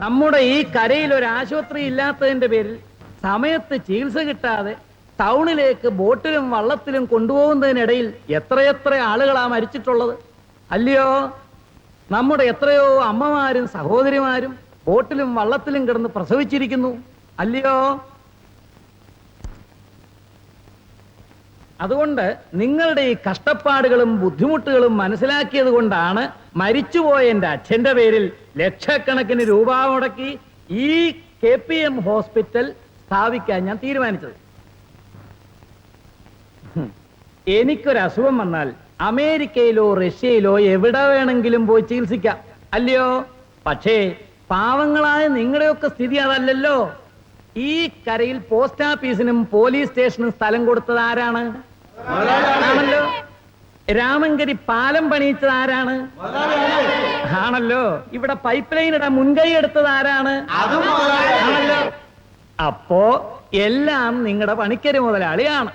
നമ്മുടെ ഈ കരയിൽ ഒരു ആശുപത്രി ഇല്ലാത്തതിന്റെ പേരിൽ സമയത്ത് ചികിത്സ കിട്ടാതെ ടൗണിലേക്ക് ബോട്ടിലും വള്ളത്തിലും കൊണ്ടുപോകുന്നതിനിടയിൽ എത്രയെത്ര ആളുകളാ മരിച്ചിട്ടുള്ളത് അല്ലയോ? നമ്മുടെ എത്രയോ അമ്മമാരും സഹോദരിമാരും ബോട്ടിലും വള്ളത്തിലും കിടന്ന് പ്രസവിച്ചിരിക്കുന്നു അല്ലയോ? അതുകൊണ്ട് നിങ്ങളുടെ ഈ കഷ്ടപ്പാടുകളും ബുദ്ധിമുട്ടുകളും മനസ്സിലാക്കിയത് കൊണ്ടാണ് മരിച്ചുപോയ എന്റെ അച്ഛന്റെ പേരിൽ ലക്ഷക്കണക്കിന് രൂപ മുടക്കി ഈ KPM ഹോസ്പിറ്റൽ സ്ഥാപിക്കാൻ ഞാൻ തീരുമാനിച്ചത്. എനിക്കൊരു അസുഖം വന്നാൽ അമേരിക്കയിലോ റഷ്യയിലോ എവിടെ വേണമെങ്കിലും പോയി ചികിത്സിക്കാം അല്ലയോ? പക്ഷേ പാവങ്ങളായ നിങ്ങളുടെയൊക്കെ സ്ഥിതി അതല്ലല്ലോ. ഈ കരയിൽ പോസ്റ്റ് ഓഫീസിനും പോലീസ് സ്റ്റേഷനും സ്ഥലം കൊടുത്തത് ആരാണ്? ആണല്ലോ. രാമങ്കരി പാലം പണിയിച്ചത് ആരാണ്? ആണല്ലോ. ഇവിടെ പൈപ്പ് ലൈൻ ഇടാൻ മുൻകൈ എടുത്തത് ആരാണ്? ആണല്ലോ. അപ്പോ എല്ലാം നിങ്ങളുടെ പണിക്കര് മുതലാളിയാണ്.